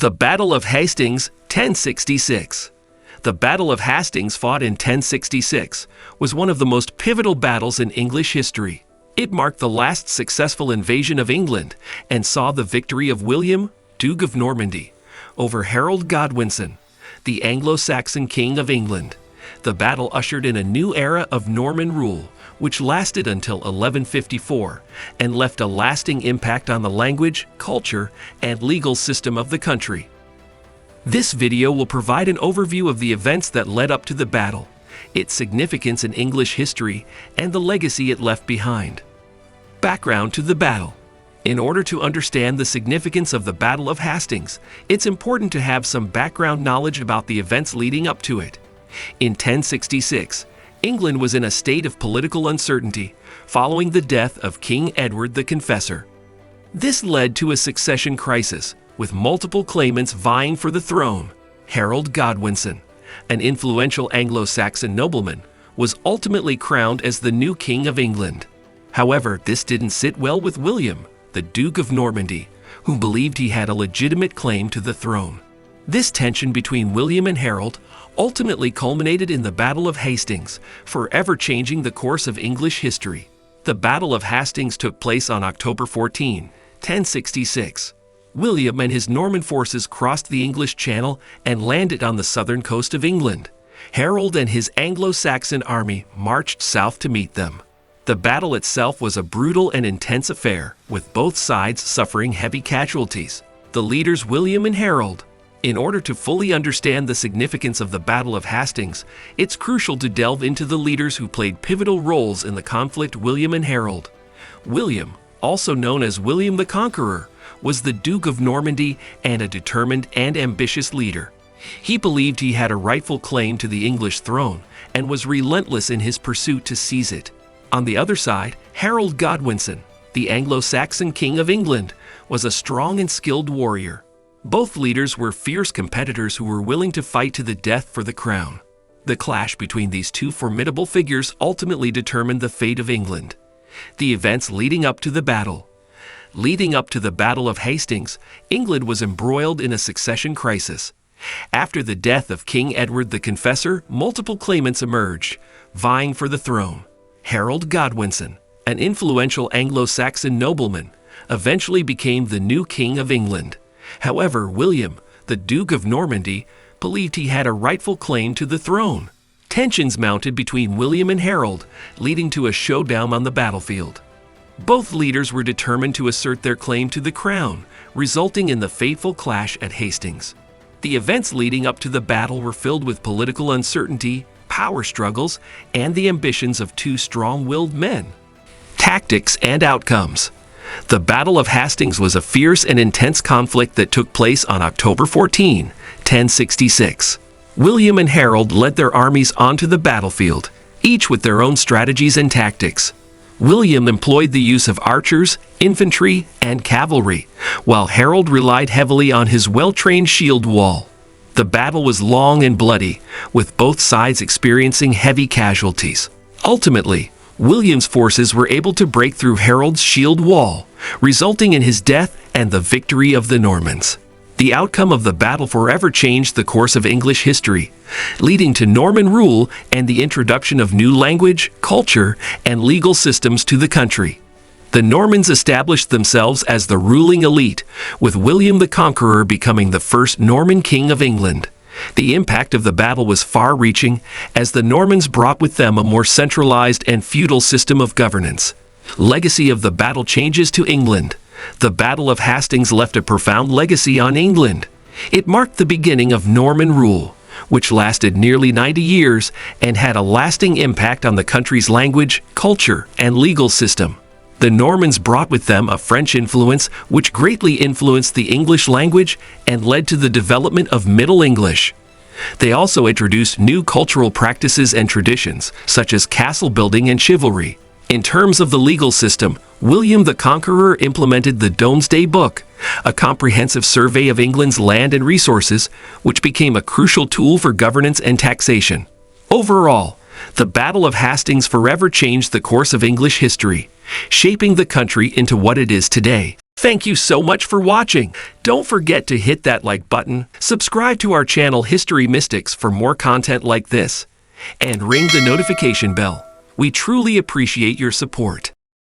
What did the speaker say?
The Battle of Hastings, 1066. The Battle of Hastings, fought in 1066, was one of the most pivotal battles in English history. It marked the last successful invasion of England and saw the victory of William, Duke of Normandy, over Harold Godwinson, the Anglo-Saxon King of England. The battle ushered in a new era of Norman rule, which lasted until 1154 and left a lasting impact on the language, culture, and legal system of the country. This video will provide an overview of the events that led up to the battle, its significance in English history, and the legacy it left behind. Background to the battle. In order to understand the significance of the Battle of Hastings, it's important to have some background knowledge about the events leading up to it. In 1066, England was in a state of political uncertainty following the death of King Edward the Confessor. This led to a succession crisis, with multiple claimants vying for the throne. Harold Godwinson, an influential Anglo-Saxon nobleman, was ultimately crowned as the new King of England. However, this didn't sit well with William, the Duke of Normandy, who believed he had a legitimate claim to the throne. This tension between William and Harold ultimately culminated in the Battle of Hastings, forever changing the course of English history. The Battle of Hastings took place on October 14, 1066. William and his Norman forces crossed the English Channel and landed on the southern coast of England. Harold and his Anglo-Saxon army marched south to meet them. The battle itself was a brutal and intense affair, with both sides suffering heavy casualties. The leaders William and Harold. In order to fully understand the significance of the Battle of Hastings, it's crucial to delve into the leaders who played pivotal roles in the conflict. William and Harold. William, also known as William the Conqueror, was the Duke of Normandy and a determined and ambitious leader. He believed he had a rightful claim to the English throne and was relentless in his pursuit to seize it. On the other side, Harold Godwinson, the Anglo-Saxon King of England, was a strong and skilled warrior. Both leaders were fierce competitors who were willing to fight to the death for the crown. The clash between these two formidable figures ultimately determined the fate of England. The events leading up to the battle. Leading up to the Battle of Hastings, England was embroiled in a succession crisis. After the death of King Edward the Confessor, multiple claimants emerged, vying for the throne. Harold Godwinson, an influential Anglo-Saxon nobleman, eventually became the new King of England. However, William, the Duke of Normandy, believed he had a rightful claim to the throne. Tensions mounted between William and Harold, leading to a showdown on the battlefield. Both leaders were determined to assert their claim to the crown, resulting in the fateful clash at Hastings. The events leading up to the battle were filled with political uncertainty, power struggles, and the ambitions of two strong-willed men. Tactics and outcomes. The Battle of Hastings was a fierce and intense conflict that took place on October 14, 1066. William and Harold led their armies onto the battlefield, each with their own strategies and tactics. William employed the use of archers, infantry, and cavalry, while Harold relied heavily on his well-trained shield wall. The battle was long and bloody, with both sides experiencing heavy casualties. Ultimately, William's forces were able to break through Harold's shield wall, resulting in his death and the victory of the Normans. The outcome of the battle forever changed the course of English history, leading to Norman rule and the introduction of new language, culture, and legal systems to the country. The Normans established themselves as the ruling elite, with William the Conqueror becoming the first Norman King of England. The impact of the battle was far-reaching, as the Normans brought with them a more centralized and feudal system of governance. Legacy of the battle changes to England. The Battle of Hastings left a profound legacy on England. It marked the beginning of Norman rule, which lasted nearly 90 years and had a lasting impact on the country's language, culture, and legal system. The Normans brought with them a French influence which greatly influenced the English language and led to the development of Middle English. They also introduced new cultural practices and traditions, such as castle building and chivalry. In terms of the legal system, William the Conqueror implemented the Domesday Book, a comprehensive survey of England's land and resources, which became a crucial tool for governance and taxation. Overall, the Battle of Hastings forever changed the course of English history, shaping the country into what it is today. Thank you so much for watching. Don't forget to hit that like button, subscribe to our channel History Mystics for more content like this, and ring the notification bell. We truly appreciate your support.